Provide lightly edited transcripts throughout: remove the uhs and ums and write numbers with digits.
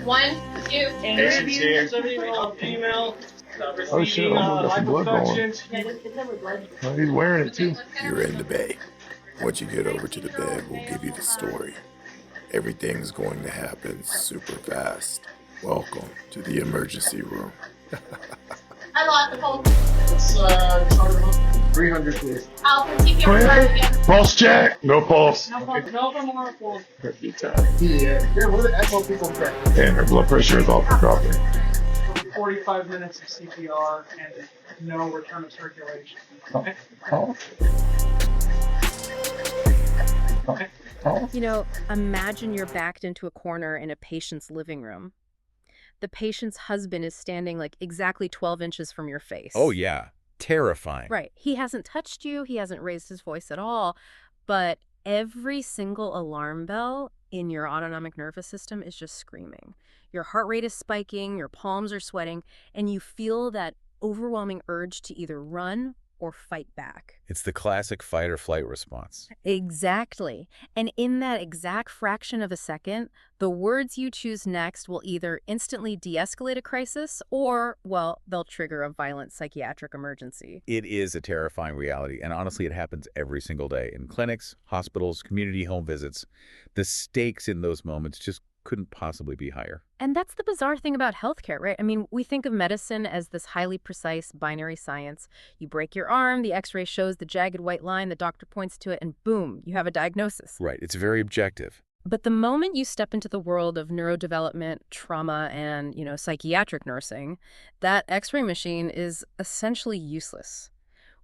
1, 2, And Patients review here. somebody male, female, Oh shit, almost got some blood going. Oh, he's wearing it too. You're in the bay. Once you get over to the bed, we'll give you the story. Everything's going to happen super fast. Welcome to the emergency room. I lost the phone. Let's start with 300 please. I'll keep your card again. Pulse check. No pulse. no more pulse. yeah. Here, what do the echo people get? And her blood pressure is off the dropping. 45 minutes of CPR and no return of circulation. Okay. You know, imagine you're backed into a corner in a patient's living room. The patient's husband is standing like exactly 12 inches from your face. Oh, yeah. Terrifying. Right. He hasn't touched you. He hasn't raised his voice at all. But every single alarm bell in your autonomic nervous system is just screaming. Your heart rate is spiking, your palms are sweating, and you feel that overwhelming urge to either run or fight back. It's the classic fight or flight response. Exactly. And in that exact fraction of a second, the words you choose next will either instantly de-escalate a crisis or, well, they'll trigger a violent psychiatric emergency. It is a terrifying reality, and honestly, it happens every single day in clinics, hospitals, community home visits. The stakes in those moments just couldn't possibly be higher. And that's the bizarre thing about healthcare, right? I mean, we think of medicine as this highly precise binary science. You break your arm, the x-ray shows the jagged white line, the doctor points to it, and boom, you have a diagnosis. Right. It's very objective. But the moment you step into the world of neurodevelopment, trauma, and, psychiatric nursing, that x-ray machine is essentially useless.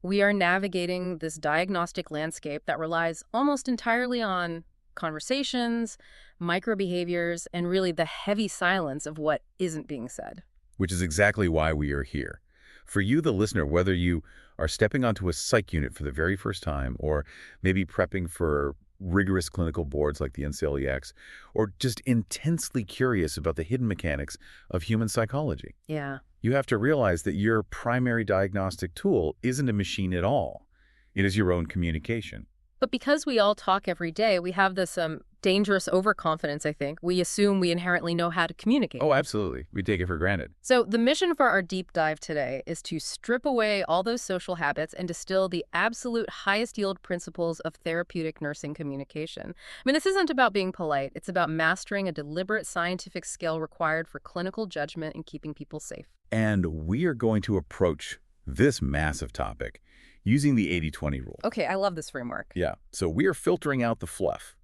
We are navigating this diagnostic landscape that relies almost entirely on conversations, micro-behaviors, and really the heavy silence of what isn't being said. Which is exactly why we are here. For you, the listener, whether you are stepping onto a psych unit for the very first time, or maybe prepping for rigorous clinical boards like the NCLEX, or just intensely curious about the hidden mechanics of human psychology. Yeah. You have to realize that your primary diagnostic tool isn't a machine at all. It is your own communication. But because we all talk every day, we have this dangerous overconfidence, I think. We assume we inherently know how to communicate. Oh, absolutely. We take it for granted. So the mission for our deep dive today is to strip away all those social habits and distill the absolute highest yield principles of therapeutic nursing communication. I mean, this isn't about being polite. It's about mastering a deliberate scientific skill required for clinical judgment and keeping people safe. And we are going to approach this massive topic using the 80-20 rule. Okay, I love this framework. Yeah, so we are filtering out the fluff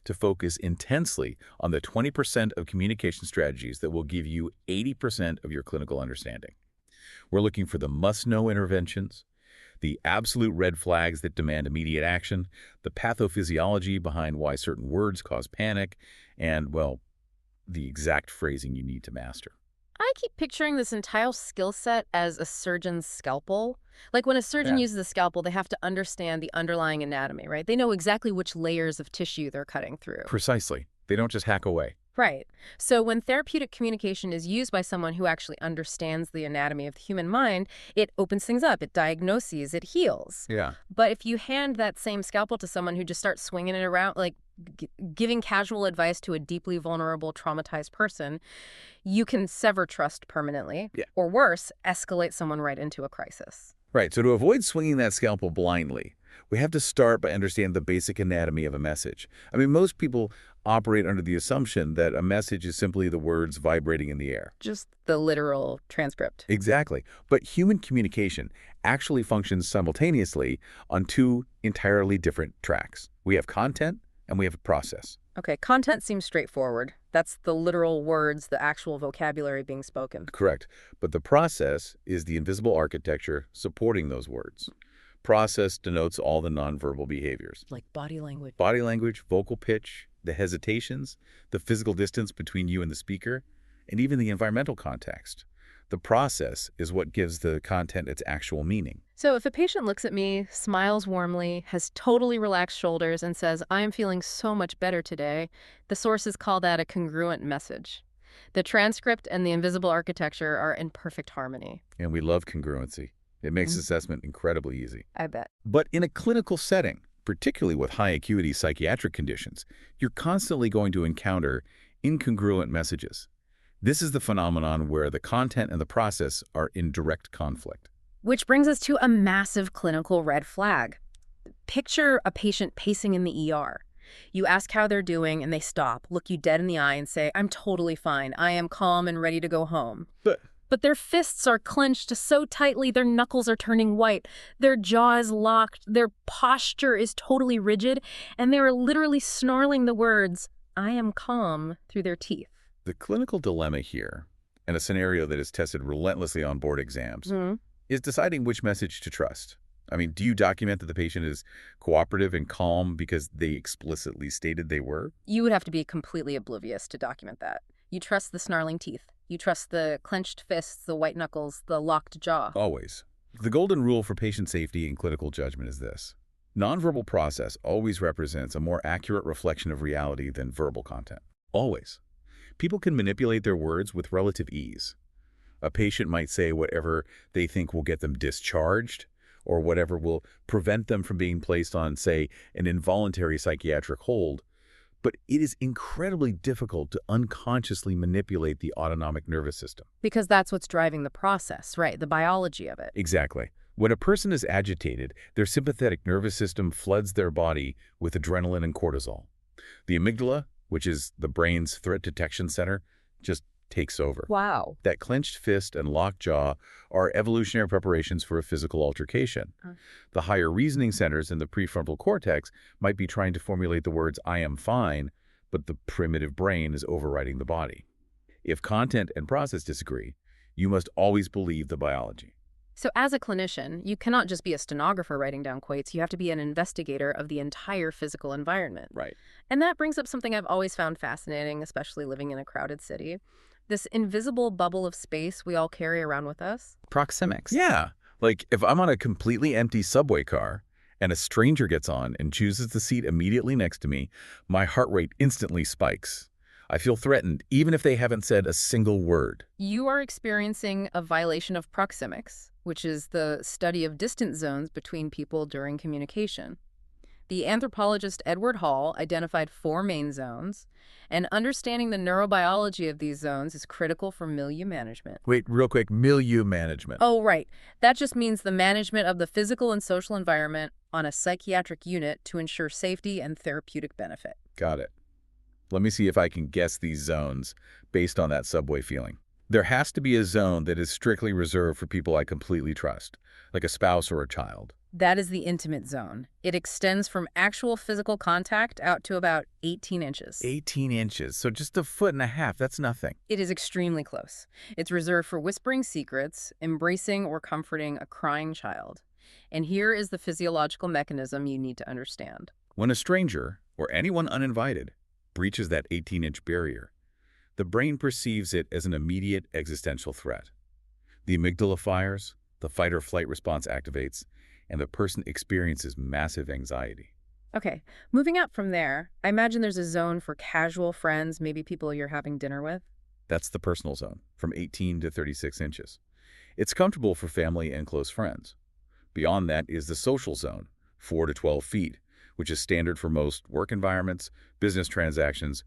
to focus intensely on the 20% of communication strategies that will give you 80% of your clinical understanding. We're looking for the must-know interventions, the absolute red flags that demand immediate action, the pathophysiology behind why certain words cause panic, and, well, the exact phrasing you need to master. I keep picturing this entire skill set as a surgeon's scalpel. Like when a surgeon uses a scalpel, they have to understand the underlying anatomy, right? They know exactly which layers of tissue they're cutting through. Precisely. They don't just hack away. Right. So when therapeutic communication is used by someone who actually understands the anatomy of the human mind, it opens things up, it diagnoses, it heals. Yeah. But if you hand that same scalpel to someone who just starts swinging it around, like giving casual advice to a deeply vulnerable, traumatized person, you can sever trust permanently, or worse, escalate someone right into a crisis. Right. So to avoid swinging that scalpel blindly, we have to start by understanding the basic anatomy of a message. I mean, most people operate under the assumption that a message is simply the words vibrating in the air. Just the literal transcript. Exactly. But human communication actually functions simultaneously on two entirely different tracks. We have content and we have a process. Okay, content seems straightforward. That's the literal words, the actual vocabulary being spoken. Correct. But the process is the invisible architecture supporting those words. Process denotes all the nonverbal behaviors. Like body language. Body language, vocal pitch, the hesitations, the physical distance between you and the speaker, and even the environmental context. The process is what gives the content its actual meaning. So if a patient looks at me, smiles warmly, has totally relaxed shoulders, and says, "I am feeling so much better today," the sources call that a congruent message. The transcript and the invisible architecture are in perfect harmony. And we love congruency. It makes assessment incredibly easy. I bet. But in a clinical setting, particularly with high acuity psychiatric conditions, you're constantly going to encounter incongruent messages. This is the phenomenon where the content and the process are in direct conflict. Which brings us to a massive clinical red flag. Picture a patient pacing in the ER. You ask how they're doing and they stop, look you dead in the eye and say, "I'm totally fine. I am calm and ready to go home." But their fists are clenched so tightly their knuckles are turning white, their jaw is locked, their posture is totally rigid, and they are literally snarling the words, "I am calm," through their teeth. The clinical dilemma here, and a scenario that is tested relentlessly on board exams, is deciding which message to trust. I mean, do you document that the patient is cooperative and calm because they explicitly stated they were? You would have to be completely oblivious to document that. You trust the snarling teeth. You trust the clenched fists, the white knuckles, the locked jaw. Always. The golden rule for patient safety and clinical judgment is this. Nonverbal process always represents a more accurate reflection of reality than verbal content. Always. People can manipulate their words with relative ease. A patient might say whatever they think will get them discharged, or whatever will prevent them from being placed on, say, an involuntary psychiatric hold. But it is incredibly difficult to unconsciously manipulate the autonomic nervous system. Because that's what's driving the process, right? The biology of it. Exactly. When a person is agitated, their sympathetic nervous system floods their body with adrenaline and cortisol. The amygdala, which is the brain's threat detection center, just takes over. Wow. That clenched fist and locked jaw are evolutionary preparations for a physical altercation. The higher reasoning centers in the prefrontal cortex might be trying to formulate the words, "I am fine," but the primitive brain is overriding the body. If content and process disagree, you must always believe the biology. So as a clinician, you cannot just be a stenographer writing down quotes. You have to be an investigator of the entire physical environment. Right. And that brings up something I've always found fascinating, especially living in a crowded city. This invisible bubble of space we all carry around with us. Proxemics. Yeah. Like if I'm on a completely empty subway car and a stranger gets on and chooses the seat immediately next to me, my heart rate instantly spikes. I feel threatened, even if they haven't said a single word. You are experiencing a violation of Proxemics, which is the study of distance zones between people during communication. The anthropologist Edward Hall identified 4 main zones, and understanding the neurobiology of these zones is critical for milieu management. Wait, real quick, milieu management. Oh, right. That just means the management of the physical and social environment on a psychiatric unit to ensure safety and therapeutic benefit. Got it. Let me see if I can guess these zones based on that subway feeling. There has to be a zone that is strictly reserved for people I completely trust, like a spouse or a child. That is the intimate zone. It extends from actual physical contact out to about 18 inches. 18 inches, so just a foot and a half, that's nothing. It is extremely close. It's reserved for whispering secrets, embracing or comforting a crying child. And here is the physiological mechanism you need to understand. When a stranger, or anyone uninvited, breaches that 18-inch barrier, the brain perceives it as an immediate existential threat. The amygdala fires, the fight or flight response activates, and the person experiences massive anxiety. Okay, moving out from there, I imagine there's a zone for casual friends, maybe people you're having dinner with. That's the personal zone, from 18 to 36 inches. It's comfortable for family and close friends. Beyond that is the social zone, 4 to 12 feet, which is standard for most work environments, business transactions,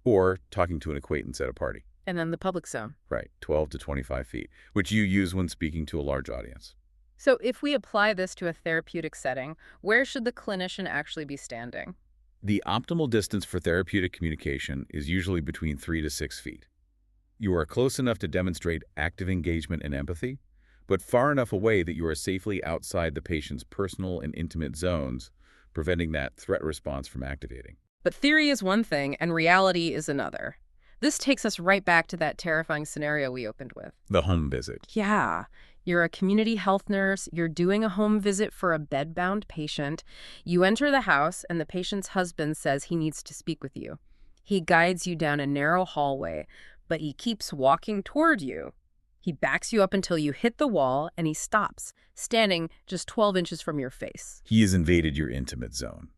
or talking to an acquaintance at a party. And then the public zone. Right, 12 to 25 feet, which you use when speaking to a large audience. So if we apply this to a therapeutic setting, where should the clinician actually be standing? The optimal distance for therapeutic communication is usually between 3 to 6 feet. You are close enough to demonstrate active engagement and empathy, but far enough away that you are safely outside the patient's personal and intimate zones, preventing that threat response from activating. But theory is one thing and reality is another. This takes us right back to that terrifying scenario we opened with. The home visit. Yeah. You're a community health nurse, you're doing a home visit for a bedbound patient. You enter the house and the patient's husband says he needs to speak with you. He guides you down a narrow hallway, but he keeps walking toward you. He backs you up until you hit the wall and he stops, standing just 12 inches from your face. He has invaded your intimate zone.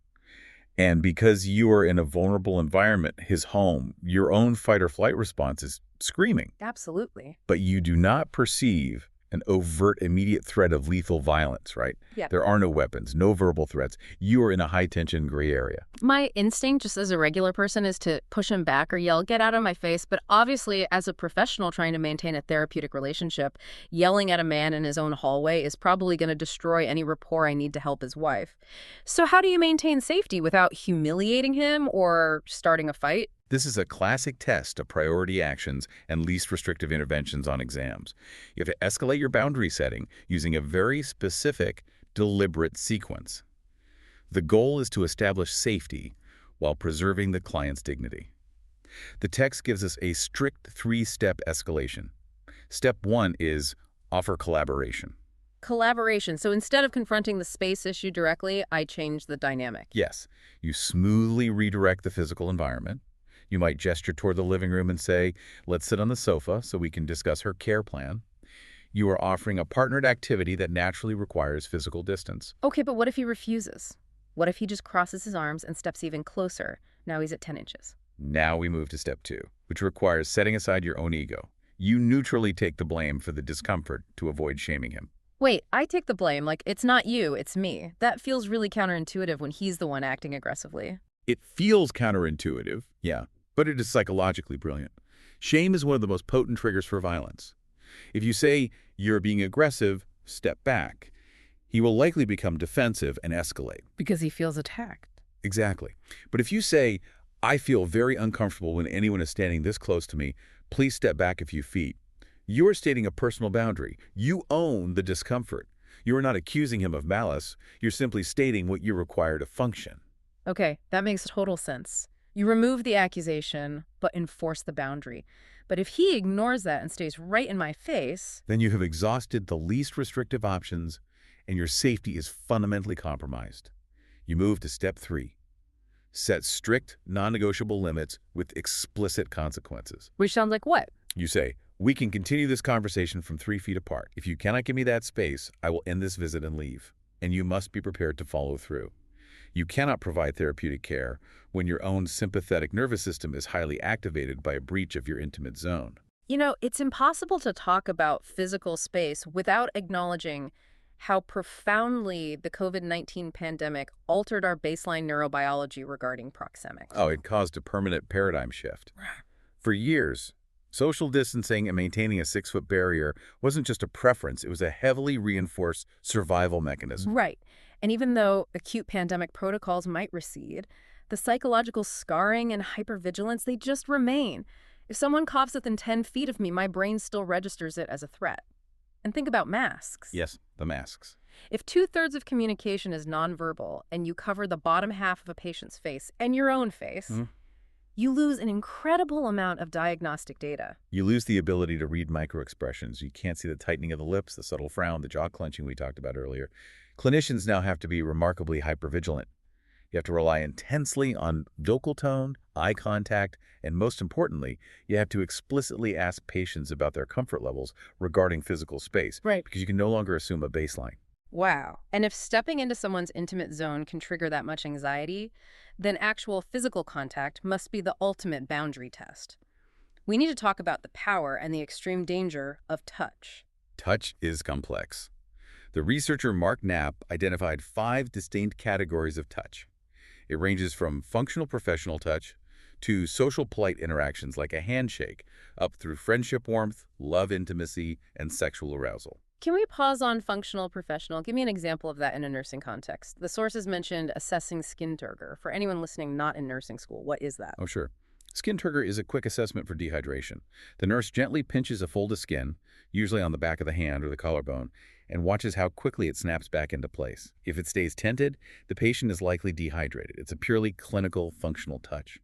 And because you are in a vulnerable environment, his home, your own fight or flight response is screaming. Absolutely. But you do not perceive An overt, immediate threat of lethal violence, right? Yeah. There are no weapons, no verbal threats. You are in a high-tension gray area. My instinct, just as a regular person, is to push him back or yell, "Get out of my face." But obviously, as a professional trying to maintain a therapeutic relationship, yelling at a man in his own hallway is probably going to destroy any rapport I need to help his wife. So how do you maintain safety without humiliating him or starting a fight? This is a classic test of priority actions and least restrictive interventions on exams. You have to escalate your boundary setting using a very specific, deliberate sequence. The goal is to establish safety while preserving the client's dignity. The text gives us a strict three-step escalation. Step 1 is offer collaboration. Collaboration. So instead of confronting the space issue directly, I change the dynamic. Yes, you smoothly redirect the physical environment. You might gesture toward the living room and say, "Let's sit on the sofa so we can discuss her care plan." You are offering a partnered activity that naturally requires physical distance. Okay, but what if he refuses? What if he just crosses his arms and steps even closer? Now he's at 10 inches. Now we move to step 2, which requires setting aside your own ego. You neutrally take the blame for the discomfort to avoid shaming him. Wait, I take the blame, like it's not you, it's me. That feels really counterintuitive when he's the one acting aggressively. It feels counterintuitive, yeah, but it is psychologically brilliant. Shame is one of the most potent triggers for violence. If you say, "You're being aggressive, step back," he will likely become defensive and escalate. Because he feels attacked. Exactly. But if you say, "I feel very uncomfortable when anyone is standing this close to me, please step back a few feet," you are stating a personal boundary. You own the discomfort. You are not accusing him of malice. You're simply stating what you require to function. Okay, that makes total sense. You remove the accusation, but enforce the boundary. But if he ignores that and stays right in my face... Then you have exhausted the least restrictive options, and your safety is fundamentally compromised. You move to step 3. Set strict, non-negotiable limits with explicit consequences. Which sounds like what? You say, "We can continue this conversation from 3 feet apart. If you cannot give me that space, I will end this visit and leave." And you must be prepared to follow through. You cannot provide therapeutic care when your own sympathetic nervous system is highly activated by a breach of your intimate zone. You know, it's impossible to talk about physical space without acknowledging how profoundly the COVID-19 pandemic altered our baseline neurobiology regarding proxemics. Oh, it caused a permanent paradigm shift. For years, social distancing and maintaining a 6-foot barrier wasn't just a preference, it was a heavily reinforced survival mechanism. Right. And even though acute pandemic protocols might recede, the psychological scarring and hypervigilance, they just remain. If someone coughs within 10 feet of me, my brain still registers it as a threat. And think about masks. Yes, the masks. If 2/3 of communication is nonverbal and you cover the bottom half of a patient's face and your own face, you lose an incredible amount of diagnostic data. You lose the ability to read microexpressions. You can't see the tightening of the lips, the subtle frown, the jaw clenching we talked about earlier. Clinicians now have to be remarkably hypervigilant. You have to rely intensely on vocal tone, eye contact, and most importantly, you have to explicitly ask patients about their comfort levels regarding physical space. Right. Because you can no longer assume a baseline. Wow. And if stepping into someone's intimate zone can trigger that much anxiety, then actual physical contact must be the ultimate boundary test. We need to talk about the power and the extreme danger of touch. Touch is complex. The researcher Mark Knapp identified 5 distinct categories of touch. It ranges from functional professional touch to social polite interactions like a handshake, up through friendship warmth, love intimacy, and sexual arousal. Can we pause on functional professional? Give me an example of that in a nursing context. The sources mentioned assessing skin turgor. For anyone listening not in nursing school, what is that? Oh, sure. Skin turgor is a quick assessment for dehydration. The nurse gently pinches a fold of skin, usually on the back of the hand or the collarbone, and watches how quickly it snaps back into place. If it stays tented, the patient is likely dehydrated. It's a purely clinical, functional touch.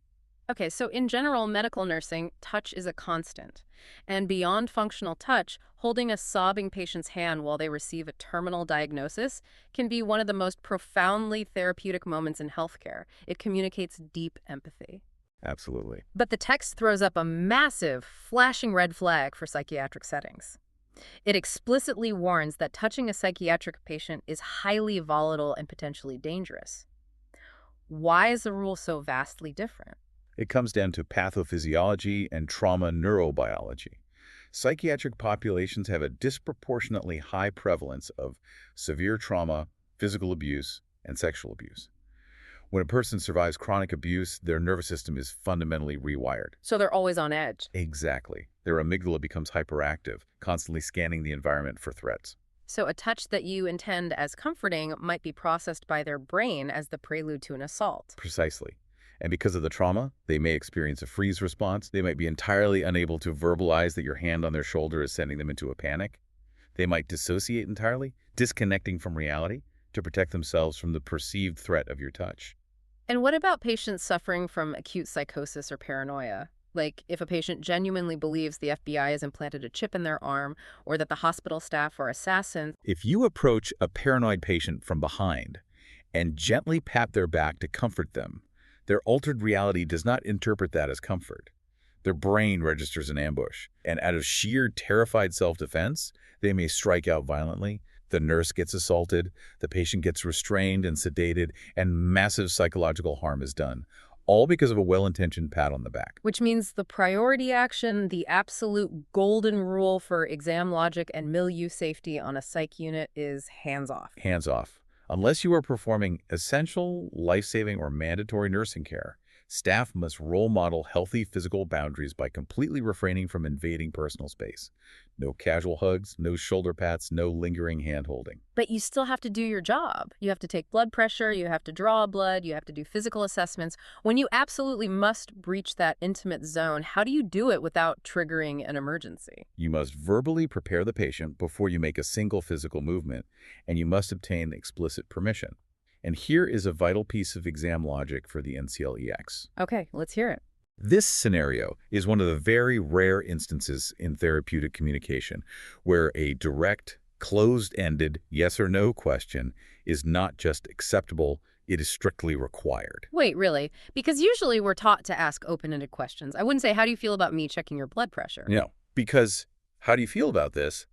Okay, so in general medical nursing, touch is a constant. And beyond functional touch, holding a sobbing patient's hand while they receive a terminal diagnosis can be one of the most profoundly therapeutic moments in healthcare. It communicates deep empathy. Absolutely. But the text throws up a massive, flashing red flag for psychiatric settings. It explicitly warns that touching a psychiatric patient is highly volatile and potentially dangerous. Why is the rule so vastly different? It comes down to pathophysiology and trauma neurobiology. Psychiatric populations have a disproportionately high prevalence of severe trauma, physical abuse, and sexual abuse. When a person survives chronic abuse, their nervous system is fundamentally rewired. So they're always on edge. Exactly. Their amygdala becomes hyperactive, constantly scanning the environment for threats. So a touch that you intend as comforting might be processed by their brain as the prelude to an assault. Precisely. And because of the trauma, they may experience a freeze response. They might be entirely unable to verbalize that your hand on their shoulder is sending them into a panic. They might dissociate entirely, disconnecting from reality to protect themselves from the perceived threat of your touch. And what about patients suffering from acute psychosis or paranoia? Like if a patient genuinely believes the FBI has implanted a chip in their arm or that the hospital staff are assassins. If you approach a paranoid patient from behind and gently pat their back to comfort them, their altered reality does not interpret that as comfort. Their brain registers an ambush, and out of sheer terrified self-defense, they may strike out violently. The nurse gets assaulted, the patient gets restrained and sedated, and massive psychological harm is done, all because of a well-intentioned pat on the back. Which means the priority action, the absolute golden rule for exam logic and milieu safety on a psych unit is hands off. Hands off. Unless you are performing essential, life-saving, or mandatory nursing care, staff must role model healthy physical boundaries by completely refraining from invading personal space. No casual hugs, no shoulder pats, no lingering hand-holding. But you still have to do your job. You have to take blood pressure, you have to draw blood, you have to do physical assessments. When you absolutely must breach that intimate zone, how do you do it without triggering an emergency? You must verbally prepare the patient before you make a single physical movement, and you must obtain explicit permission. And here is a vital piece of exam logic for the NCLEX. Okay, let's hear it. This scenario is one of the very rare instances in therapeutic communication where a direct, closed-ended yes or no question is not just acceptable, it is strictly required. Wait, really? Because usually we're taught to ask open-ended questions. I wouldn't say, how do you feel about me checking your blood pressure? No, because how do you feel about this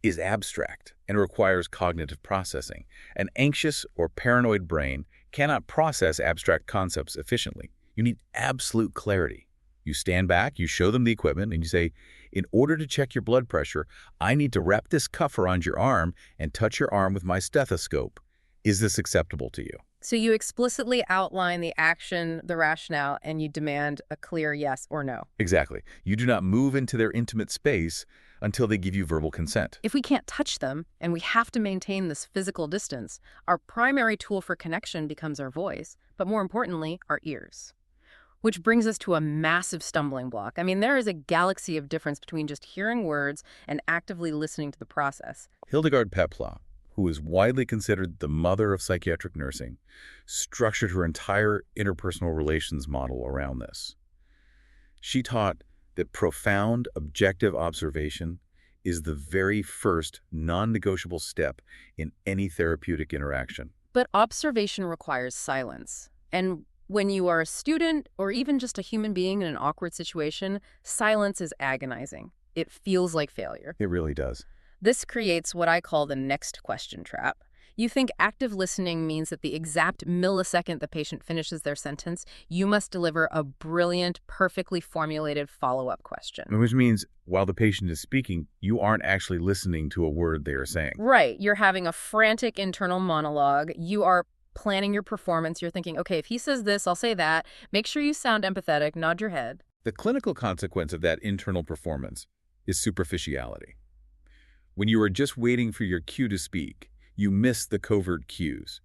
is abstract and requires cognitive processing. An anxious or paranoid brain cannot process abstract concepts efficiently. You need absolute clarity. You stand back, you show them the equipment, and you say, in order to check your blood pressure, I need to wrap this cuff around your arm and touch your arm with my stethoscope. Is this acceptable to you? So you explicitly outline the action, the rationale, and you demand a clear yes or no. Exactly. You do not move into their intimate space until they give you verbal consent. If we can't touch them, and we have to maintain this physical distance, our primary tool for connection becomes our voice, but more importantly, our ears. Which brings us to a massive stumbling block. I mean, there is a galaxy of difference between just hearing words and actively listening to the process. Hildegard Peplau, who is widely considered the mother of psychiatric nursing, structured her entire interpersonal relations model around this. She taught that profound, objective observation is the very first non-negotiable step in any therapeutic interaction. But observation requires silence. And when you are a student or even just a human being in an awkward situation, silence is agonizing. It feels like failure. It really does. This creates what I call the next question trap. You think active listening means that the exact millisecond the patient finishes their sentence, you must deliver a brilliant, perfectly formulated follow-up question. Which means while the patient is speaking, you aren't actually listening to a word they are saying. Right. You're having a frantic internal monologue. You are planning your performance. You're thinking, okay, if he says this, I'll say that. Make sure you sound empathetic, nod your head. The clinical consequence of that internal performance is superficiality. When you are just waiting for your cue to speak, you miss the covert cues.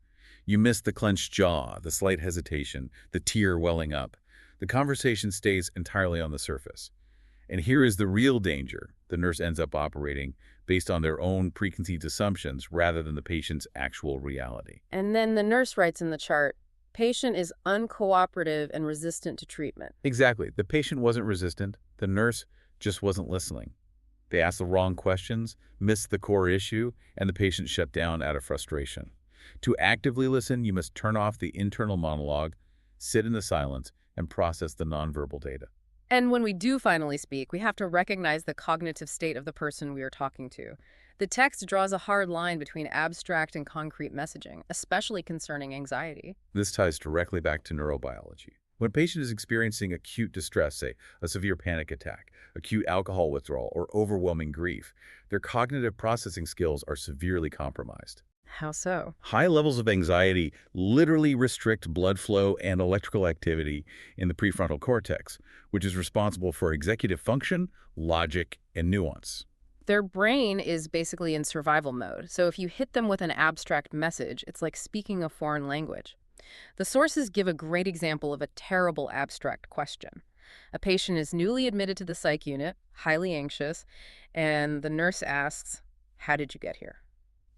You miss the clenched jaw, the slight hesitation, the tear welling up. The conversation stays entirely on the surface. And here is the real danger. The nurse ends up operating based on their own preconceived assumptions rather than the patient's actual reality. And then the nurse writes in the chart, patient is uncooperative and resistant to treatment. Exactly. The patient wasn't resistant. The nurse just wasn't listening. They asked the wrong questions, missed the core issue, and the patient shut down out of frustration. To actively listen, you must turn off the internal monologue, sit in the silence, and process the nonverbal data. And when we do finally speak, we have to recognize the cognitive state of the person we are talking to. The text draws a hard line between abstract and concrete messaging, especially concerning anxiety. This ties directly back to neurobiology. When a patient is experiencing acute distress, say a severe panic attack, acute alcohol withdrawal, or overwhelming grief, their cognitive processing skills are severely compromised. How so? High levels of anxiety literally restrict blood flow and electrical activity in the prefrontal cortex, which is responsible for executive function, logic, and nuance. Their brain is basically in survival mode, so if you hit them with an abstract message, it's like speaking a foreign language. The sources give a great example of a terrible abstract question. A patient is newly admitted to the psych unit, highly anxious, and the nurse asks, "How did you get here?"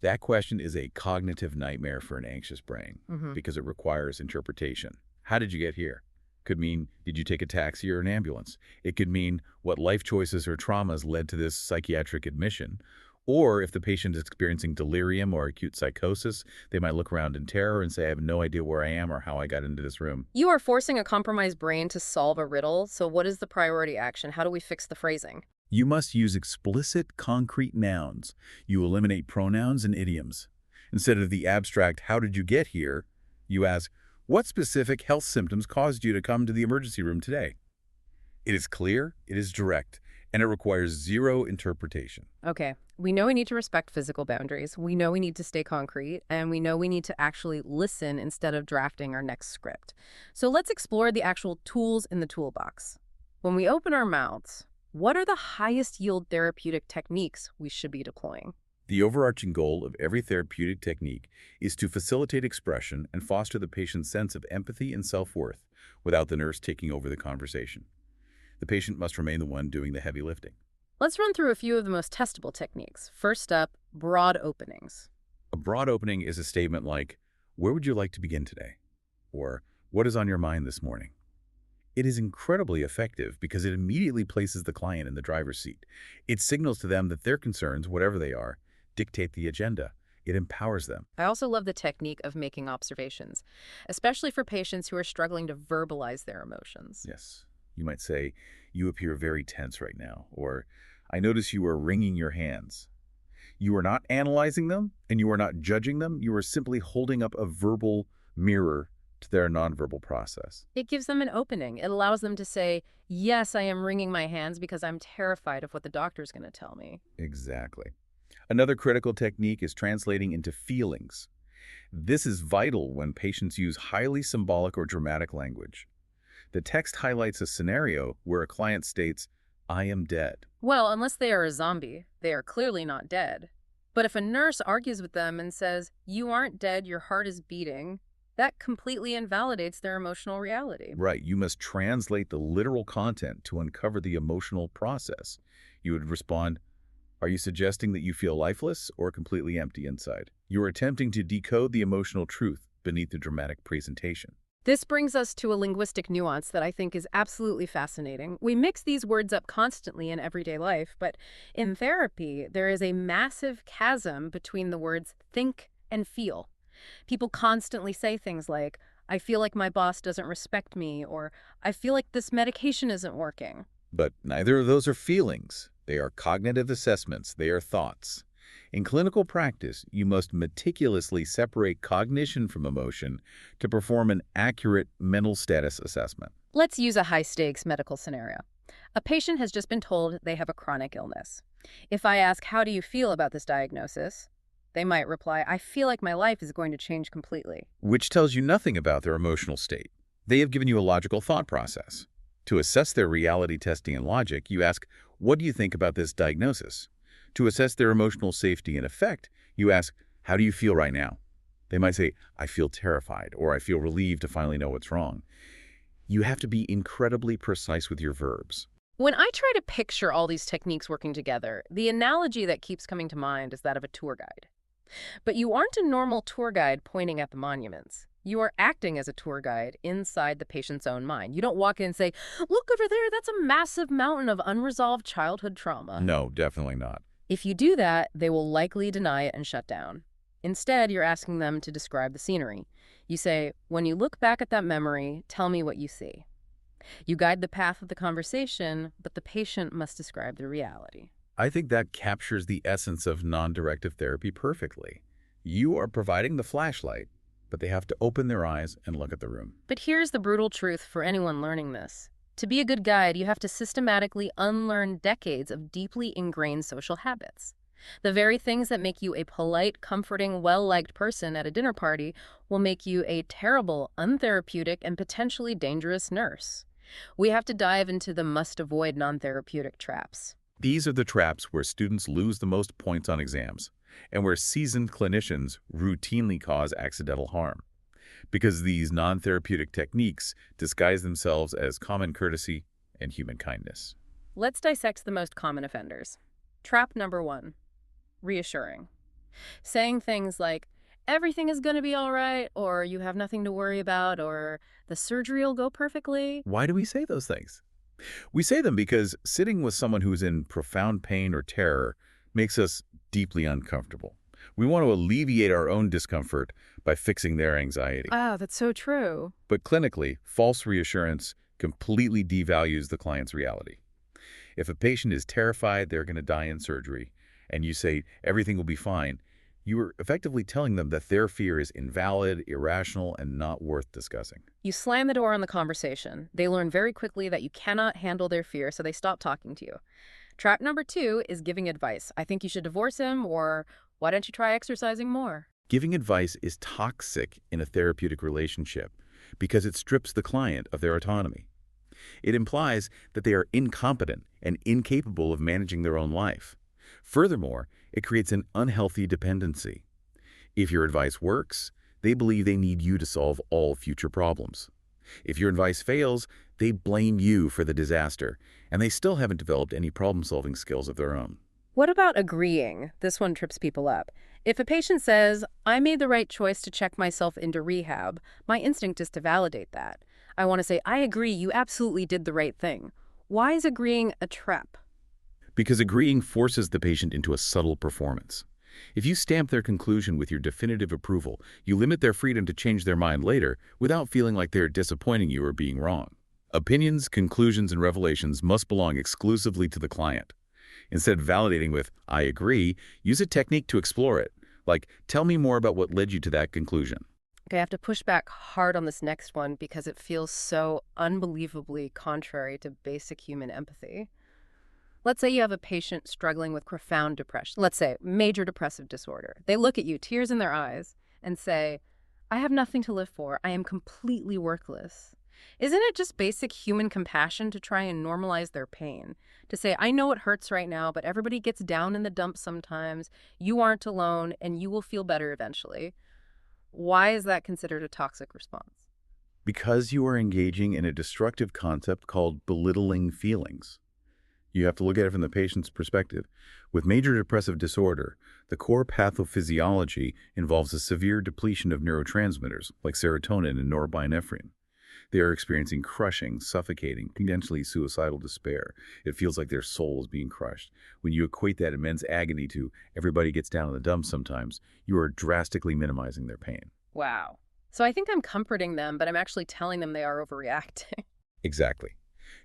That question is a cognitive nightmare for an anxious brain because it requires interpretation. How did you get here? Could mean, did you take a taxi or an ambulance? It could mean, what life choices or traumas led to this psychiatric admission? Or if the patient is experiencing delirium or acute psychosis, they might look around in terror and say, I have no idea where I am or how I got into this room. You are forcing a compromised brain to solve a riddle, so what is the priority action? How do we fix the phrasing? You must use explicit, concrete nouns. You eliminate pronouns and idioms. Instead of the abstract, how did you get here? You ask, what specific health symptoms caused you to come to the emergency room today? It is clear, it is direct, and it requires zero interpretation. Okay, we know we need to respect physical boundaries. We know we need to stay concrete, and we know we need to actually listen instead of drafting our next script. So let's explore the actual tools in the toolbox. When we open our mouths, what are the highest yield therapeutic techniques we should be deploying? The overarching goal of every therapeutic technique is to facilitate expression and foster the patient's sense of empathy and self-worth without the nurse taking over the conversation. The patient must remain the one doing the heavy lifting. Let's run through a few of the most testable techniques. First up, broad openings. A broad opening is a statement like, where would you like to begin today? Or, what is on your mind this morning? It is incredibly effective because it immediately places the client in the driver's seat. It signals to them that their concerns, whatever they are, dictate the agenda. It empowers them. I also love the technique of making observations, especially for patients who are struggling to verbalize their emotions. Yes. You might say, you appear very tense right now, or I notice you are wringing your hands. You are not analyzing them, and you are not judging them. You are simply holding up a verbal mirror to their nonverbal process. It gives them an opening. It allows them to say, yes, I am wringing my hands because I'm terrified of what the doctor's going to tell me. Exactly. Another critical technique is translating into feelings. This is vital when patients use highly symbolic or dramatic language. The text highlights a scenario where a client states, I am dead. Well, unless they are a zombie, they are clearly not dead. But if a nurse argues with them and says, you aren't dead, your heart is beating, that completely invalidates their emotional reality. Right. You must translate the literal content to uncover the emotional process. You would respond, are you suggesting that you feel lifeless or completely empty inside? You are attempting to decode the emotional truth beneath the dramatic presentation. This brings us to a linguistic nuance that I think is absolutely fascinating. We mix these words up constantly in everyday life, but in therapy, there is a massive chasm between the words think and feel. People constantly say things like, I feel like my boss doesn't respect me, or I feel like this medication isn't working. But neither of those are feelings. They are cognitive assessments. They are thoughts. In clinical practice, you must meticulously separate cognition from emotion to perform an accurate mental status assessment. Let's use a high-stakes medical scenario. A patient has just been told they have a chronic illness. If I ask, how do you feel about this diagnosis? They might reply, I feel like my life is going to change completely. Which tells you nothing about their emotional state. They have given you a logical thought process. To assess their reality testing and logic, you ask, what do you think about this diagnosis? To assess their emotional safety and effect, you ask, how do you feel right now? They might say, I feel terrified, or I feel relieved to finally know what's wrong. You have to be incredibly precise with your verbs. When I try to picture all these techniques working together, the analogy that keeps coming to mind is that of a tour guide. But you aren't a normal tour guide pointing at the monuments. You are acting as a tour guide inside the patient's own mind. You don't walk in and say, look over there, that's a massive mountain of unresolved childhood trauma. No, definitely not. If you do that, they will likely deny it and shut down. Instead, you're asking them to describe the scenery. You say, when you look back at that memory, tell me what you see. You guide the path of the conversation, but the patient must describe the reality. I think that captures the essence of non-directive therapy perfectly. You are providing the flashlight, but they have to open their eyes and look at the room. But here's the brutal truth for anyone learning this. To be a good guide, you have to systematically unlearn decades of deeply ingrained social habits. The very things that make you a polite, comforting, well-liked person at a dinner party will make you a terrible, untherapeutic, and potentially dangerous nurse. We have to dive into the must-avoid non-therapeutic traps. These are the traps where students lose the most points on exams, and where seasoned clinicians routinely cause accidental harm. Because these non-therapeutic techniques disguise themselves as common courtesy and human kindness. Let's dissect the most common offenders. Trap number 1. Reassuring. Saying things like, everything is going to be all right, or you have nothing to worry about, or the surgery will go perfectly. Why do we say those things? We say them because sitting with someone who is in profound pain or terror makes us deeply uncomfortable. We want to alleviate our own discomfort by fixing their anxiety. Ah, that's so true. But clinically, false reassurance completely devalues the client's reality. If a patient is terrified they're going to die in surgery, and you say everything will be fine, you are effectively telling them that their fear is invalid, irrational, and not worth discussing. You slam the door on the conversation. They learn very quickly that you cannot handle their fear, so they stop talking to you. Trap number 2 is giving advice. I think you should divorce him, or why don't you try exercising more? Giving advice is toxic in a therapeutic relationship because it strips the client of their autonomy. It implies that they are incompetent and incapable of managing their own life. Furthermore, it creates an unhealthy dependency. If your advice works, they believe they need you to solve all future problems. If your advice fails, they blame you for the disaster, and they still haven't developed any problem-solving skills of their own. What about agreeing? This one trips people up. If a patient says, I made the right choice to check myself into rehab, my instinct is to validate that. I want to say, I agree, you absolutely did the right thing. Why is agreeing a trap? Because agreeing forces the patient into a subtle performance. If you stamp their conclusion with your definitive approval, you limit their freedom to change their mind later without feeling like they're disappointing you or being wrong. Opinions, conclusions, and revelations must belong exclusively to the client. Instead of validating with, I agree, use a technique to explore it. Like, tell me more about what led you to that conclusion. Okay, I have to push back hard on this next one because it feels so unbelievably contrary to basic human empathy. Let's say you have a patient struggling with profound depression. Let's say major depressive disorder. They look at you, tears in their eyes, and say, I have nothing to live for. I am completely worthless. Isn't it just basic human compassion to try and normalize their pain? To say, I know it hurts right now, but everybody gets down in the dumps sometimes. You aren't alone, and you will feel better eventually. Why is that considered a toxic response? Because you are engaging in a destructive concept called belittling feelings. You have to look at it from the patient's perspective. With major depressive disorder, the core pathophysiology involves a severe depletion of neurotransmitters like serotonin and norepinephrine. They are experiencing crushing, suffocating, potentially suicidal despair. It feels like their soul is being crushed. When you equate that immense agony to everybody gets down in the dumps sometimes, you are drastically minimizing their pain. Wow. So I think I'm comforting them, but I'm actually telling them they are overreacting. Exactly.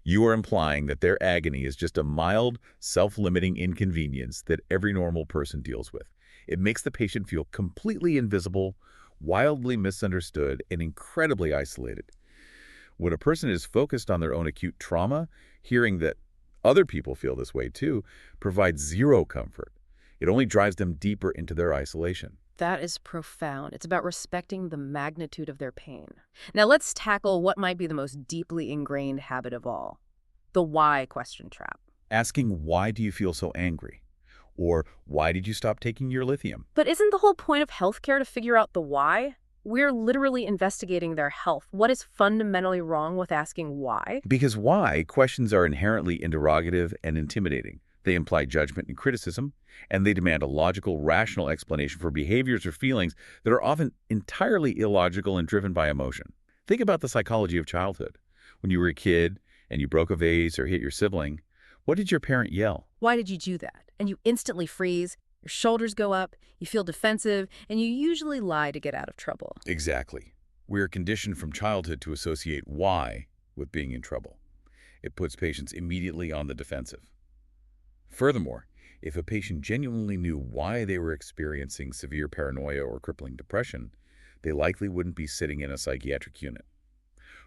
You are implying that their agony is just a mild, self-limiting inconvenience that every normal person deals with. It makes the patient feel completely invisible, wildly misunderstood, and incredibly isolated. When a person is focused on their own acute trauma, hearing that other people feel this way too provides zero comfort. It only drives them deeper into their isolation. That is profound. It's about respecting the magnitude of their pain. Now let's tackle what might be the most deeply ingrained habit of all, the why question trap. Asking, why do you feel so angry? Or why did you stop taking your lithium? But isn't the whole point of healthcare to figure out the why? We're literally investigating their health. What is fundamentally wrong with asking why? Because why questions are inherently interrogative and intimidating. They imply judgment and criticism, and they demand a logical, rational explanation for behaviors or feelings that are often entirely illogical and driven by emotion. Think about the psychology of childhood. When you were a kid and you broke a vase or hit your sibling, what did your parent yell? Why did you do that? And you instantly freeze, your shoulders go up, you feel defensive, and you usually lie to get out of trouble. Exactly. We are conditioned from childhood to associate why with being in trouble. It puts patients immediately on the defensive. Furthermore, if a patient genuinely knew why they were experiencing severe paranoia or crippling depression, they likely wouldn't be sitting in a psychiatric unit.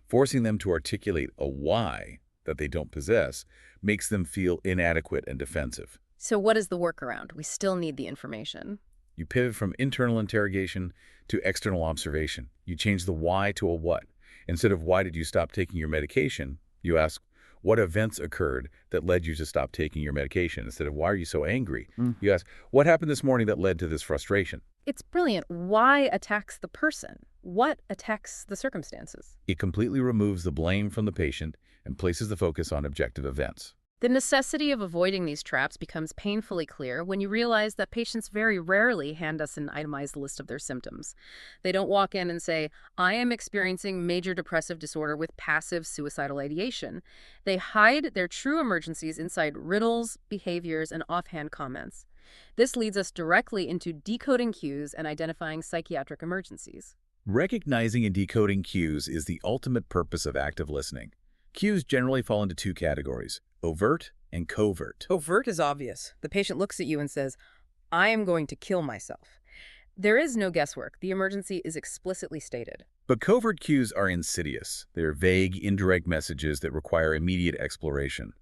Forcing them to articulate a why that they don't possess makes them feel inadequate and defensive. So what is the workaround? We still need the information. You pivot from internal interrogation to external observation. You change the why to a what. Instead of why did you stop taking your medication, you ask, what events occurred that led you to stop taking your medication? Instead of why are you so angry, you ask, what happened this morning that led to this frustration? It's brilliant. Why attacks the person? What attacks the circumstances? It completely removes the blame from the patient and places the focus on objective events. The necessity of avoiding these traps becomes painfully clear when you realize that patients very rarely hand us an itemized list of their symptoms. They don't walk in and say, I am experiencing major depressive disorder with passive suicidal ideation. They hide their true emergencies inside riddles, behaviors, and offhand comments. This leads us directly into decoding cues and identifying psychiatric emergencies. Recognizing and decoding cues is the ultimate purpose of active listening. Cues generally fall into two categories, overt and covert. Overt is obvious. The patient looks at you and says, I am going to kill myself. There is no guesswork. The emergency is explicitly stated. But covert cues are insidious. They're vague, indirect messages that require immediate exploration.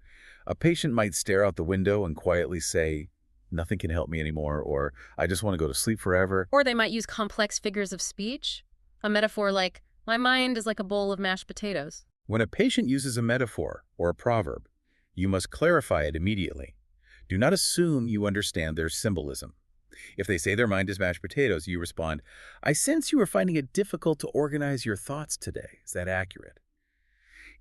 A patient might stare out the window and quietly say, nothing can help me anymore, or I just want to go to sleep forever. Or they might use complex figures of speech. A metaphor like, my mind is like a bowl of mashed potatoes. When a patient uses a metaphor or a proverb, you must clarify it immediately. Do not assume you understand their symbolism. If they say their mind is mashed potatoes, you respond, I sense you are finding it difficult to organize your thoughts today. Is that accurate?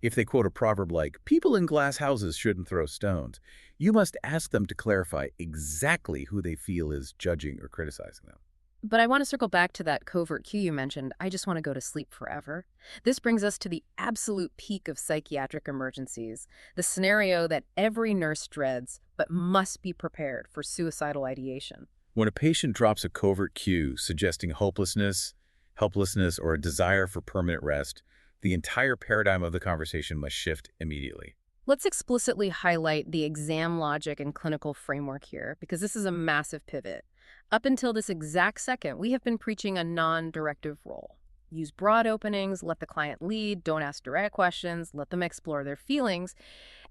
If they quote a proverb like, people in glass houses shouldn't throw stones, you must ask them to clarify exactly who they feel is judging or criticizing them. But I want to circle back to that covert cue you mentioned, I just want to go to sleep forever. This brings us to the absolute peak of psychiatric emergencies, the scenario that every nurse dreads but must be prepared for suicidal ideation. When a patient drops a covert cue suggesting hopelessness, helplessness, or a desire for permanent rest, the entire paradigm of the conversation must shift immediately. Let's explicitly highlight the exam logic and clinical framework here, because this is a massive pivot. Up until this exact second, we have been preaching a non-directive role. Use broad openings, let the client lead, don't ask direct questions, let them explore their feelings.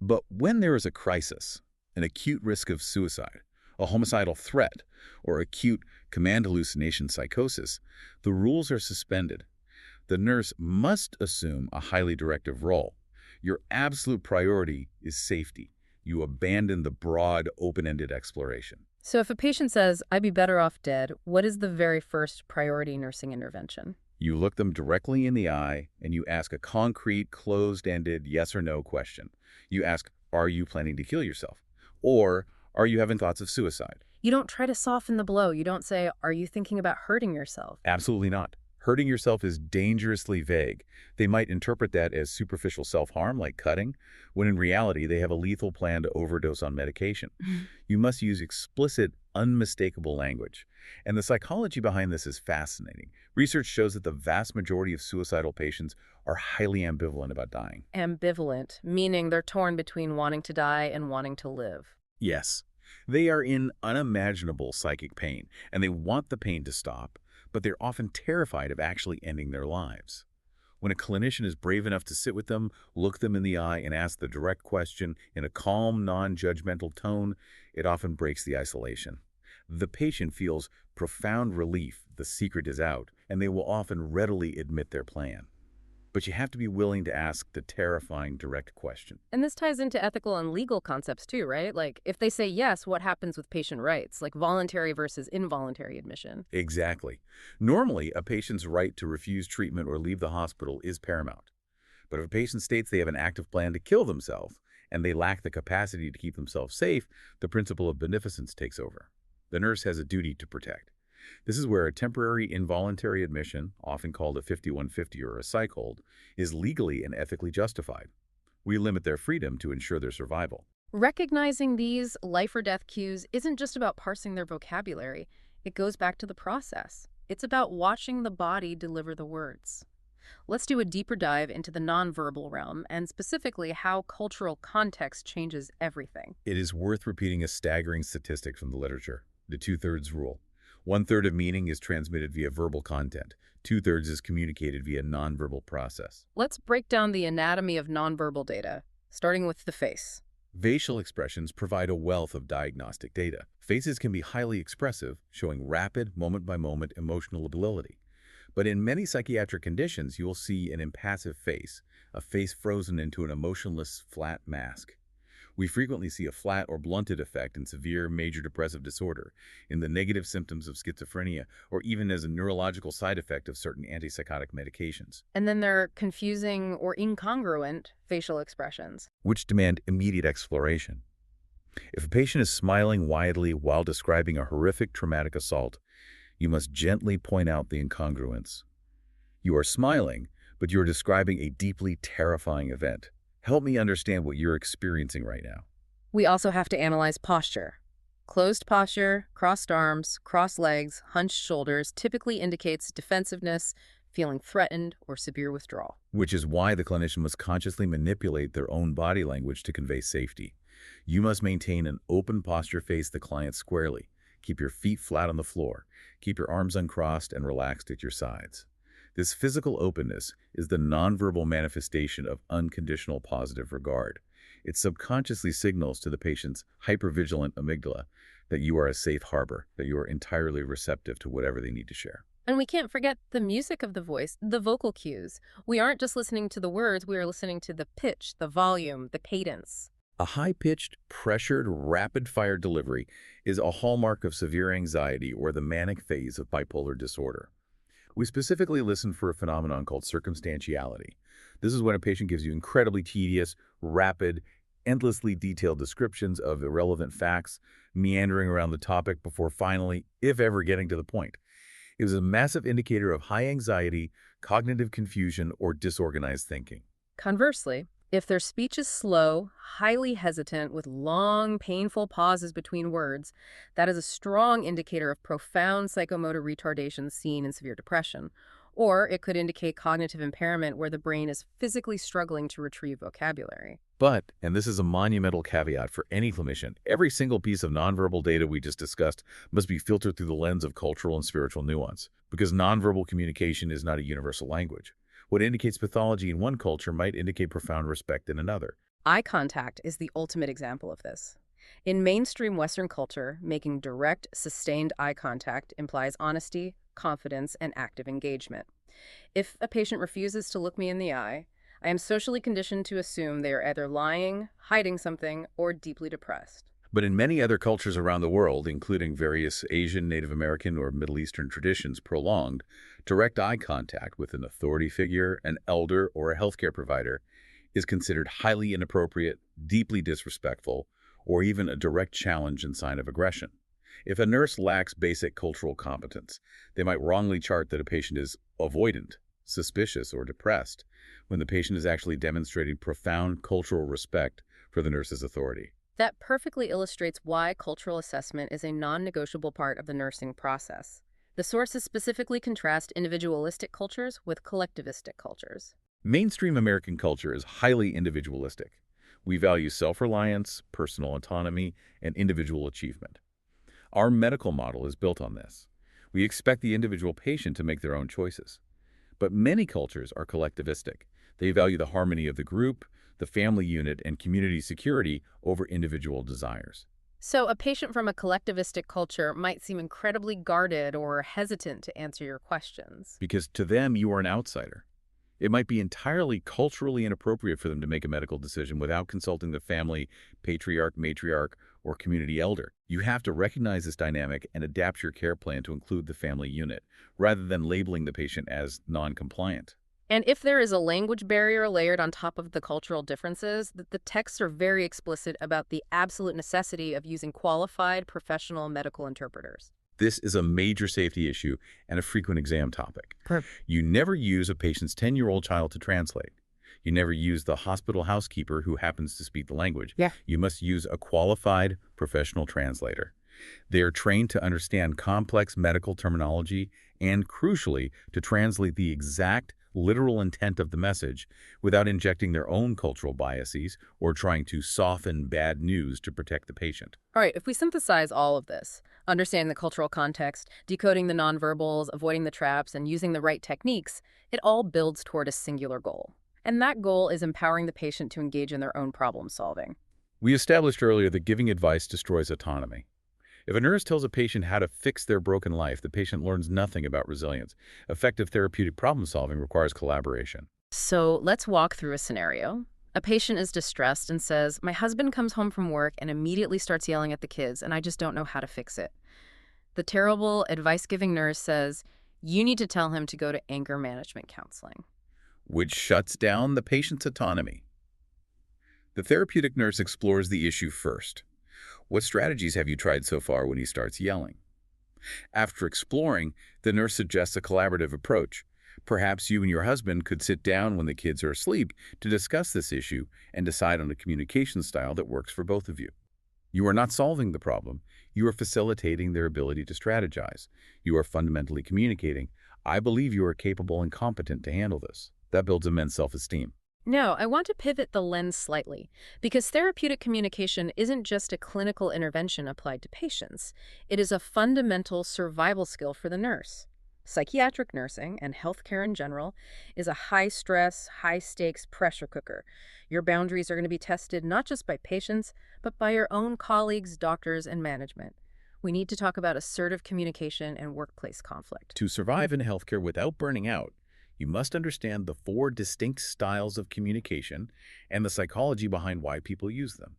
But when there is a crisis, an acute risk of suicide, a homicidal threat, or acute command hallucination psychosis, the rules are suspended. The nurse must assume a highly directive role. Your absolute priority is safety. You abandon the broad, open-ended exploration. So if a patient says, I'd be better off dead, what is the very first priority nursing intervention? You look them directly in the eye and you ask a concrete, closed-ended yes or no question. You ask, are you planning to kill yourself? Or are you having thoughts of suicide? You don't try to soften the blow. You don't say, are you thinking about hurting yourself? Absolutely not. Hurting yourself is dangerously vague. They might interpret that as superficial self-harm, like cutting, when in reality they have a lethal plan to overdose on medication. You must use explicit, unmistakable language. And the psychology behind this is fascinating. Research shows that the vast majority of suicidal patients are highly ambivalent about dying. Ambivalent, meaning they're torn between wanting to die and wanting to live. Yes. They are in unimaginable psychic pain, and they want the pain to stop, but they're often terrified of actually ending their lives. When a clinician is brave enough to sit with them, look them in the eye, and ask the direct question in a calm, non-judgmental tone, it often breaks the isolation. The patient feels profound relief the secret is out, and they will often readily admit their plan. But you have to be willing to ask the terrifying direct question. And this ties into ethical and legal concepts too, right? Like, if they say yes, what happens with patient rights, like voluntary versus involuntary admission? Exactly. Normally, a patient's right to refuse treatment or leave the hospital is paramount. But if a patient states they have an active plan to kill themselves and they lack the capacity to keep themselves safe, the principle of beneficence takes over. The nurse has a duty to protect. This is where a temporary involuntary admission, often called a 5150 or a psych hold, is legally and ethically justified. We limit their freedom to ensure their survival. Recognizing these life or death cues isn't just about parsing their vocabulary. It goes back to the process. It's about watching the body deliver the words. Let's do a deeper dive into the nonverbal realm and specifically how cultural context changes everything. It is worth repeating a staggering statistic from the literature, the 2/3 rule. 1/3 of meaning is transmitted via verbal content. 2/3 is communicated via nonverbal process. Let's break down the anatomy of nonverbal data, starting with the face. Facial expressions provide a wealth of diagnostic data. Faces can be highly expressive, showing rapid, moment-by-moment emotional ability. But in many psychiatric conditions, you will see an impassive face, a face frozen into an emotionless, flat mask. We frequently see a flat or blunted effect in severe major depressive disorder, in the negative symptoms of schizophrenia, or even as a neurological side effect of certain antipsychotic medications, And then there are confusing or incongruent facial expressions. which demand immediate exploration. If a patient is smiling widely while describing a horrific traumatic assault, you must gently point out the incongruence. You are smiling, but you are describing a deeply terrifying event. Help me understand what you're experiencing right now. We also have to analyze posture. Closed posture, crossed arms, crossed legs, hunched shoulders typically indicates defensiveness, feeling threatened, or severe withdrawal. Which is why the clinician must consciously manipulate their own body language to convey safety. You must maintain an open posture, face the client squarely. Keep your feet flat on the floor. Keep your arms uncrossed and relaxed at your sides. This physical openness is the nonverbal manifestation of unconditional positive regard. It subconsciously signals to the patient's hypervigilant amygdala that you are a safe harbor, that you are entirely receptive to whatever they need to share. And we can't forget the music of the voice, the vocal cues. We aren't just listening to the words, we are listening to the pitch, the volume, the cadence. A high-pitched, pressured, rapid-fire delivery is a hallmark of severe anxiety or the manic phase of bipolar disorder. We specifically listen for a phenomenon called circumstantiality. This is when a patient gives you incredibly tedious, rapid, endlessly detailed descriptions of irrelevant facts, meandering around the topic before finally, if ever, getting to the point. It is a massive indicator of high anxiety, cognitive confusion, or disorganized thinking. Conversely, if their speech is slow, highly hesitant, with long, painful pauses between words, that is a strong indicator of profound psychomotor retardation seen in severe depression. Or it could indicate cognitive impairment where the brain is physically struggling to retrieve vocabulary. But, and this is a monumental caveat for any clinician, every single piece of nonverbal data we just discussed must be filtered through the lens of cultural and spiritual nuance, because nonverbal communication is not a universal language. What indicates pathology in one culture might indicate profound respect in another. Eye contact is the ultimate example of this. In mainstream Western culture, making direct, sustained eye contact implies honesty, confidence, and active engagement. If a patient refuses to look me in the eye, I am socially conditioned to assume they are either lying, hiding something, or deeply depressed. But in many other cultures around the world, including various Asian, Native American, or Middle Eastern traditions, prolonged, direct eye contact with an authority figure, an elder, or a healthcare provider is considered highly inappropriate, deeply disrespectful, or even a direct challenge and sign of aggression. If a nurse lacks basic cultural competence, they might wrongly chart that a patient is avoidant, suspicious, or depressed, when the patient is actually demonstrating profound cultural respect for the nurse's authority. That perfectly illustrates why cultural assessment is a non-negotiable part of the nursing process. The sources specifically contrast individualistic cultures with collectivistic cultures. Mainstream American culture is highly individualistic. We value self-reliance, personal autonomy, and individual achievement. Our medical model is built on this. We expect the individual patient to make their own choices. But many cultures are collectivistic. They value the harmony of the group, the family unit, and community security over individual desires. So a patient from a collectivistic culture might seem incredibly guarded or hesitant to answer your questions. Because to them, you are an outsider. It might be entirely culturally inappropriate for them to make a medical decision without consulting the family patriarch, matriarch, or community elder. You have to recognize this dynamic and adapt your care plan to include the family unit, rather than labeling the patient as non-compliant. And if there is a language barrier layered on top of the cultural differences, the texts are very explicit about the absolute necessity of using qualified professional medical interpreters. This is a major safety issue and a frequent exam topic. You never use a patient's 10-year-old child to translate. You never use the hospital housekeeper who happens to speak the language. You must use a qualified professional translator. They are trained to understand complex medical terminology and, crucially, to translate the exact literal intent of the message without injecting their own cultural biases or trying to soften bad news to protect the patient. All right, if we synthesize all of this, Understanding the cultural context, decoding the nonverbals, avoiding the traps, and using the right techniques, it all builds toward a singular goal. And that goal is empowering the patient to engage in their own problem solving. We established earlier that giving advice destroys autonomy. If a nurse tells a patient how to fix their broken life, the patient learns nothing about resilience. Effective therapeutic problem solving requires collaboration. So let's walk through a scenario. A patient is distressed and says, "My husband comes home from work and immediately starts yelling at the kids, and I just don't know how to fix it." The terrible advice-giving nurse says, "You need to tell him to go to anger management counseling." Which shuts down the patient's autonomy. The therapeutic nurse explores the issue first. What strategies have you tried so far when he starts yelling? After exploring, the nurse suggests a collaborative approach. Perhaps you and your husband could sit down when the kids are asleep to discuss this issue and decide on a communication style that works for both of you. You are not solving the problem. You are facilitating their ability to strategize. You are fundamentally communicating, "I believe you are capable and competent to handle this." That builds immense self-esteem. No, I want to pivot the lens slightly, because therapeutic communication isn't just a clinical intervention applied to patients. It is a fundamental survival skill for the nurse. Psychiatric nursing, and healthcare in general, is a high-stress, high-stakes pressure cooker. Your boundaries are going to be tested not just by patients, but by your own colleagues, doctors, and management. We need to talk about assertive communication and workplace conflict. To survive in healthcare without burning out, you must understand the 4 distinct styles of communication and the psychology behind why people use them.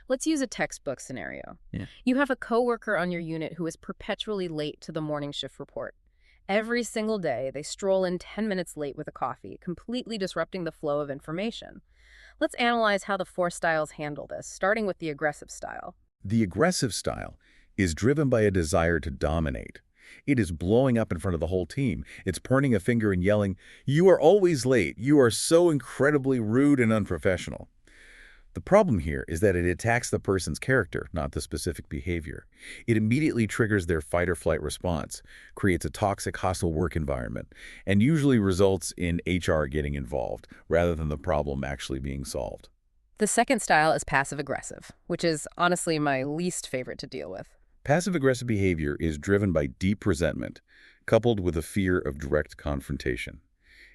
Let's use a textbook scenario. Yeah. You have a coworker on your unit who is perpetually late to the morning shift report. Every single day, they stroll in 10 minutes late with a coffee, completely disrupting the flow of information. Let's analyze how the 4 styles handle this, starting with the aggressive style. The aggressive style is driven by a desire to dominate. It is blowing up in front of the whole team. It's pointing a finger and yelling, "You are always late. You are so incredibly rude and unprofessional." The problem here is that it attacks the person's character, not the specific behavior. It immediately triggers their fight-or-flight response, creates a toxic, hostile work environment, and usually results in HR getting involved, rather than the problem actually being solved. The second style is passive-aggressive, which is honestly my least favorite to deal with. Passive-aggressive behavior is driven by deep resentment, coupled with a fear of direct confrontation.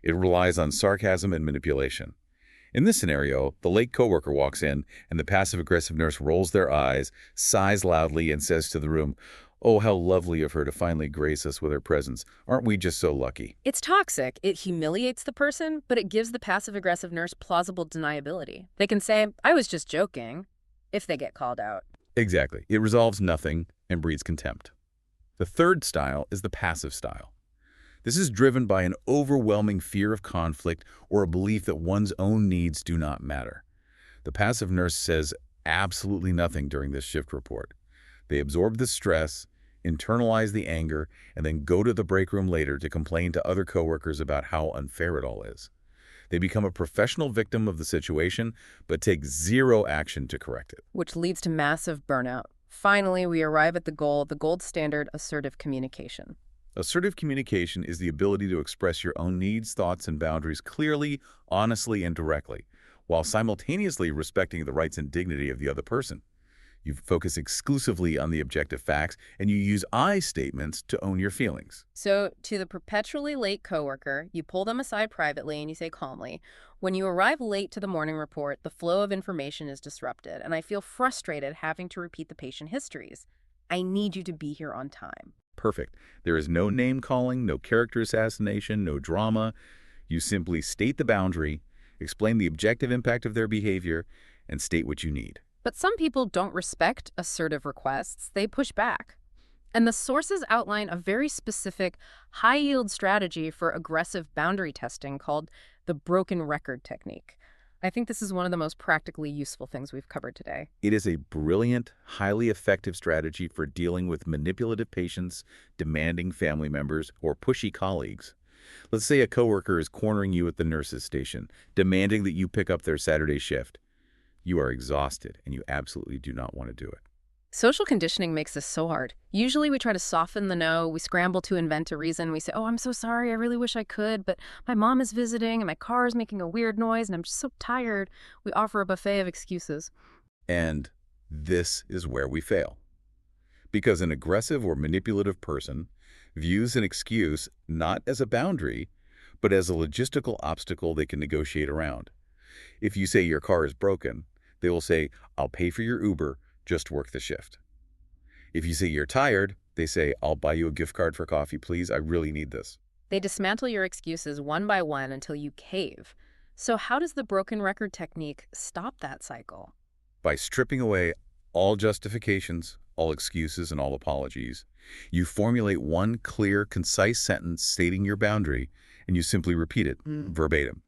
It relies on sarcasm and manipulation. In this scenario, the late coworker walks in, and the passive-aggressive nurse rolls their eyes, sighs loudly, and says to the room, "Oh, how lovely of her to finally grace us with her presence. Aren't we just so lucky?" It's toxic. It humiliates the person, but it gives the passive-aggressive nurse plausible deniability. They can say, "I was just joking," if they get called out. Exactly. It resolves nothing and breeds contempt. The third style is the passive style. This is driven by an overwhelming fear of conflict or a belief that one's own needs do not matter. The passive nurse says absolutely nothing during this shift report. They absorb the stress, internalize the anger, and then go to the break room later to complain to other coworkers about how unfair it all is. They become a professional victim of the situation, but take zero action to correct it. Which leads to massive burnout. Finally, we arrive at the goal, the gold standard, assertive communication. Assertive communication is the ability to express your own needs, thoughts, and boundaries clearly, honestly, and directly, while simultaneously respecting the rights and dignity of the other person. You focus exclusively on the objective facts, and you use I statements to own your feelings. So, to the perpetually late coworker, you pull them aside privately and you say calmly, "When you arrive late to the morning report, the flow of information is disrupted, and I feel frustrated having to repeat the patient histories. I need you to be here on time." Perfect. There is no name-calling, no character assassination, no drama. You simply state the boundary, explain the objective impact of their behavior, and state what you need. But some people don't respect assertive requests. They push back. And the sources outline a very specific, high-yield strategy for aggressive boundary testing called the broken record technique. I think this is one of the most practically useful things we've covered today. It is a brilliant, highly effective strategy for dealing with manipulative patients, demanding family members, or pushy colleagues. Let's say a coworker is cornering you at the nurse's station, demanding that you pick up their Saturday shift. You are exhausted, and you absolutely do not want to do it. Social conditioning makes this so hard. Usually we try to soften the no, we scramble to invent a reason. We say, "Oh, I'm so sorry, I really wish I could, but my mom is visiting and my car is making a weird noise and I'm just so tired." We offer a buffet of excuses. And this is where we fail. Because an aggressive or manipulative person views an excuse not as a boundary, but as a logistical obstacle they can negotiate around. If you say your car is broken, they will say, I'll pay for your Uber, just work the shift. If you say you're tired, they say, I'll buy you a gift card for coffee, please. I really need this. They dismantle your excuses one by one until you cave. So how does the broken record technique stop that cycle? By stripping away all justifications, all excuses, and all apologies, you formulate one clear, concise sentence stating your boundary, and you simply repeat it verbatim.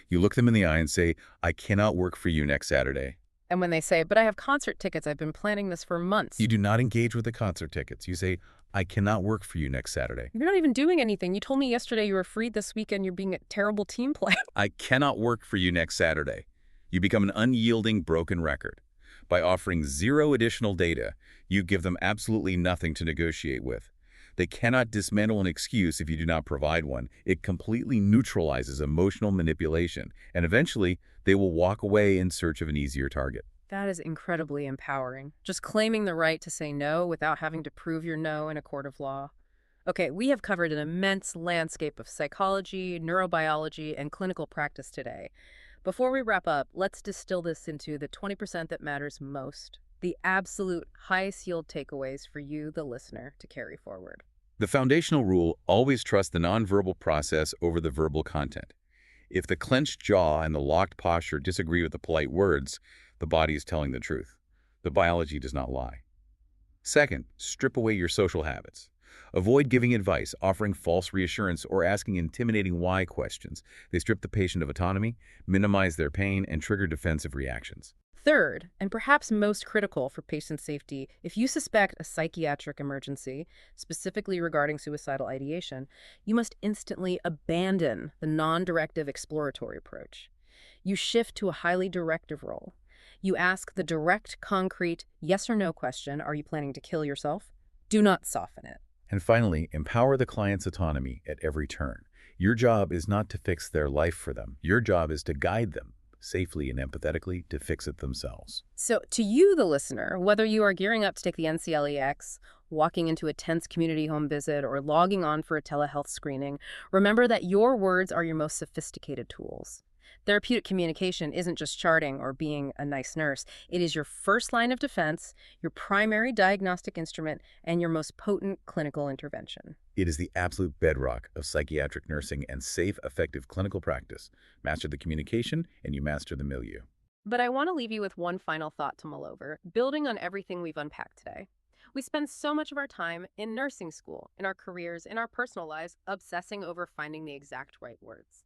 You look them in the eye and say, I cannot work for you next Saturday. And when they say, but I have concert tickets, I've been planning this for months. You do not engage with the concert tickets. You say, I cannot work for you next Saturday. You're not even doing anything. You told me yesterday you were free this weekend. You're being a terrible team player. I cannot work for you next Saturday. You become an unyielding, broken record. By offering zero additional data, you give them absolutely nothing to negotiate with. They cannot dismantle an excuse if you do not provide one. It completely neutralizes emotional manipulation, and eventually they will walk away in search of an easier target. That is incredibly empowering. Just claiming the right to say no without having to prove your no in a court of law. Okay, we have covered an immense landscape of psychology, neurobiology, and clinical practice today. Before we wrap up, let's distill this into the 20% that matters most, the absolute highest yield takeaways for you, the listener, to carry forward. The foundational rule: always trust the nonverbal process over the verbal content. If the clenched jaw and the locked posture disagree with the polite words, the body is telling the truth. The biology does not lie. Second, strip away your social habits. Avoid giving advice, offering false reassurance, or asking intimidating why questions. They strip the patient of autonomy, minimize their pain, and trigger defensive reactions. Third, and perhaps most critical for patient safety, if you suspect a psychiatric emergency, specifically regarding suicidal ideation, you must instantly abandon the non-directive exploratory approach. You shift to a highly directive role. You ask the direct, concrete, yes or no question, are you planning to kill yourself? Do not soften it. And finally, empower the client's autonomy at every turn. Your job is not to fix their life for them. Your job is to guide them safely and empathetically to fix it themselves. So to you, the listener, whether you are gearing up to take the NCLEX, walking into a tense community home visit, or logging on for a telehealth screening, remember that your words are your most sophisticated tools. Therapeutic communication isn't just charting or being a nice nurse. It is your first line of defense, your primary diagnostic instrument, and your most potent clinical intervention. It is the absolute bedrock of psychiatric nursing and safe, effective clinical practice. Master the communication, and you master the milieu. But I want to leave you with one final thought to mull over, building on everything we've unpacked today. We spend so much of our time in nursing school, in our careers, in our personal lives, obsessing over finding the exact right words.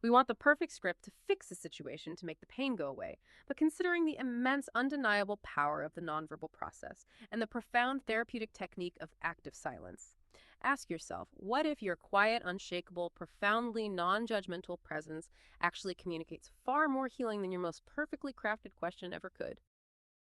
We want the perfect script to fix the situation, to make the pain go away. But considering the immense, undeniable power of the nonverbal process and the profound therapeutic technique of active silence, ask yourself, what if your quiet, unshakable, profoundly non-judgmental presence actually communicates far more healing than your most perfectly crafted question ever could?